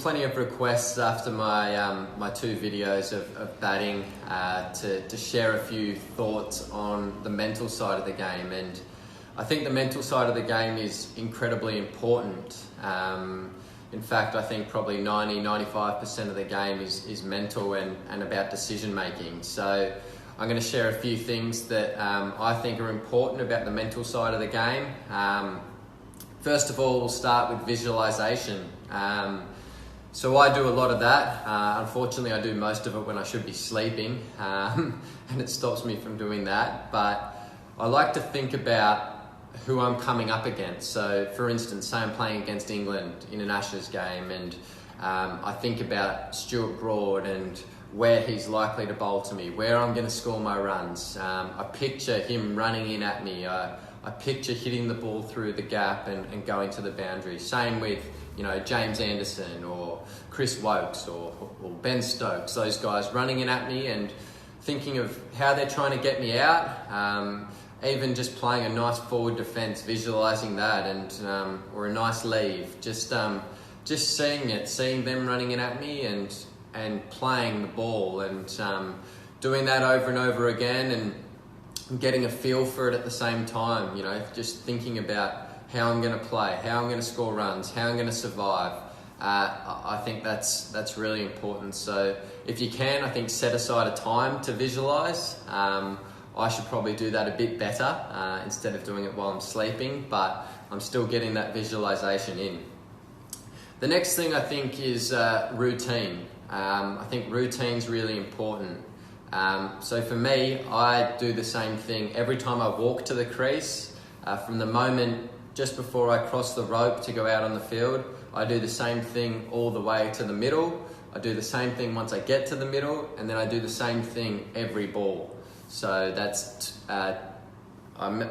plenty of requests after my two videos of batting to share a few thoughts on the mental side of the game, and I think the mental side of the game is incredibly important. In fact, I think probably 90-95% of the game is mental and about decision making. So I'm going to share a few things that I think are important about the mental side of the game. First of all, we'll start with visualization. So I do a lot of that. Unfortunately, I do most of it when I should be sleeping, and it stops me from doing that. But I like to think about who I'm coming up against. So for instance, say I'm playing against England in an Ashes game, and I think about Stuart Broad and where he's likely to bowl to me, where I'm going to score my runs. I picture him running in at me. I picture hitting the ball through the gap and going to the boundary. Same with, James Anderson or Chris Wokes or Ben Stokes, those guys running in at me and thinking of how they're trying to get me out. Even just playing a nice forward defence, visualising that, and or a nice leave. Just seeing it, seeing them running in at me and playing the ball, and doing that over and over again, and getting a feel for it at the same time. Just thinking about how I'm going to play, how I'm going to score runs, how I'm going to survive. I think that's really important. So if you can, I think set aside a time to visualise. I should probably do that a bit better instead of doing it while I'm sleeping, but I'm still getting that visualization in. The next thing I think is routine. I think routine's really important. So for me, I do the same thing every time I walk to the crease. From the moment just before I cross the rope to go out on the field, I do the same thing all the way to the middle. I do the same thing once I get to the middle, and then I do the same thing every ball. So that's, I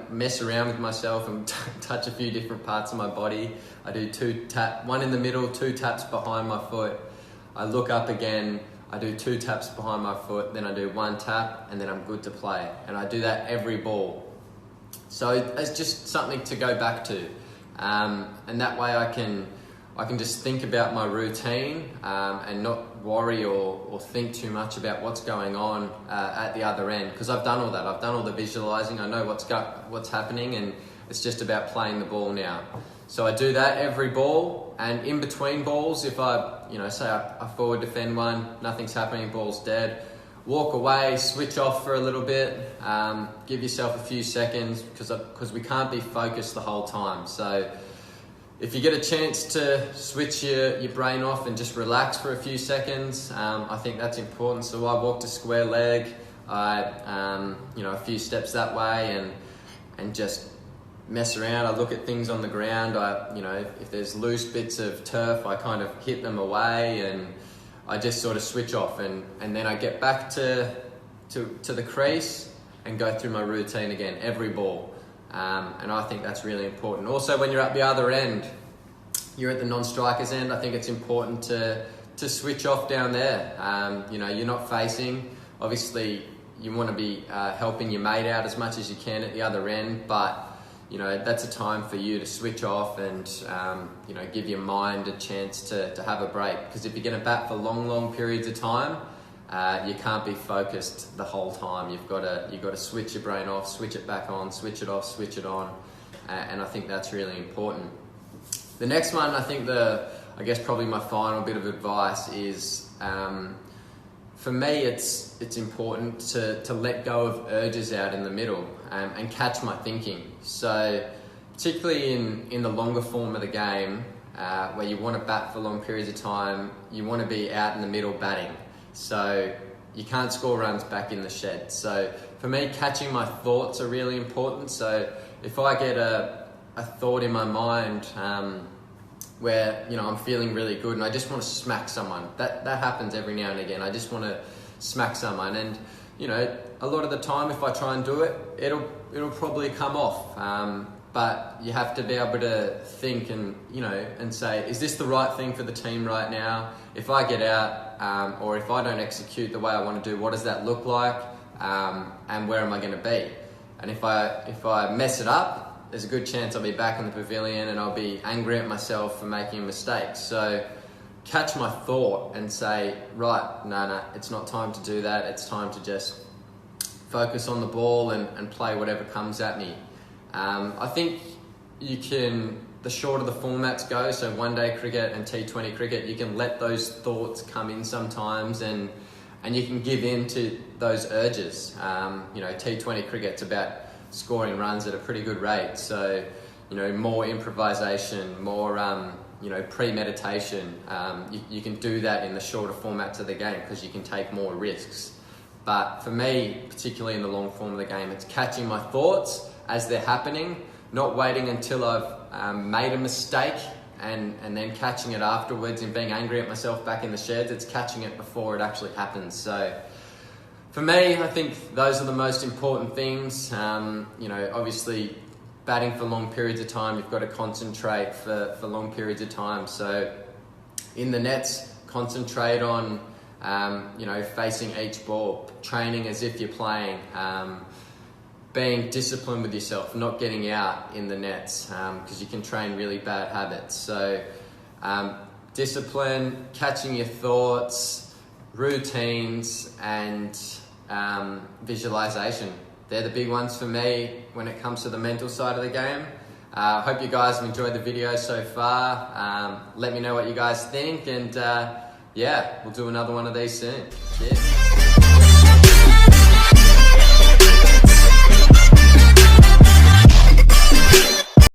mess around with myself and touch a few different parts of my body. I do one in the middle, 2 taps behind my foot. I look up again, I do 2 taps behind my foot, then I do 1 tap, and then I'm good to play. And I do that every ball. So it's just something to go back to. And that way I can just think about my routine and not worry or think too much about what's going on at the other end, because I've done all that. I've done all the visualizing. I know what's happening, and it's just about playing the ball now. So I do that every ball, and in between balls, if say I forward defend one, nothing's happening, ball's dead, walk away, switch off for a little bit, give yourself a few seconds, because we can't be focused the whole time. So if you get a chance to switch your brain off and just relax for a few seconds, I think that's important. So I walk to square leg, a few steps that way, and just mess around. I look at things on the ground. If there's loose bits of turf, I kind of hit them away, and I just sort of switch off, and then I get back to the crease and go through my routine again every ball. And I think that's really important. Also, when you're at the other end, you're at the non-strikers end, I think it's important to switch off down there. You're not facing. Obviously, you want to be helping your mate out as much as you can at the other end, but that's a time for you to switch off and give your mind a chance to have a break. Because if you're going to bat for long periods of time, you can't be focused the whole time. You've got to switch your brain off, switch it back on, switch it off, switch it on, and I think that's really important. The next one, I think I guess probably my final bit of advice is, for me, it's important to let go of urges out in the middle and catch my thinking. So particularly in the longer form of the game, where you want to bat for long periods of time, you want to be out in the middle batting. So you can't score runs back in the shed. So for me, catching my thoughts are really important. So if I get a thought in my mind where I'm feeling really good and I just want to smack someone, that happens every now and again. I just want to smack someone, and a lot of the time if I try and do it, it'll probably come off. But you have to be able to think and say, is this the right thing for the team right now? If I get out, or if I don't execute the way I want to do, what does that look like? And where am I going to be? And if I mess it up, there's a good chance I'll be back in the pavilion and I'll be angry at myself for making mistakes. So catch my thought and say, right, no, it's not time to do that. It's time to just focus on the ball and play whatever comes at me. I think the shorter the formats go, so one day cricket and T20 cricket, you can let those thoughts come in sometimes and you can give in to those urges. T20 cricket's about scoring runs at a pretty good rate. So, more improvisation, more, premeditation. You can do that in the shorter formats of the game because you can take more risks. But for me, particularly in the long form of the game, it's catching my thoughts as they're happening, not waiting until I've made a mistake and then catching it afterwards and being angry at myself back in the sheds. It's catching it before it actually happens. So for me, I think those are the most important things. Obviously batting for long periods of time, you've got to concentrate for long periods of time. So in the nets, concentrate on facing each ball, training as if you're playing, being disciplined with yourself, not getting out in the nets, because you can train really bad habits. So discipline, catching your thoughts, routines, and visualization. They're the big ones for me when it comes to the mental side of the game. I hope you guys have enjoyed the video so far. Let me know what you guys think, and we'll do another one of these soon. Cheers.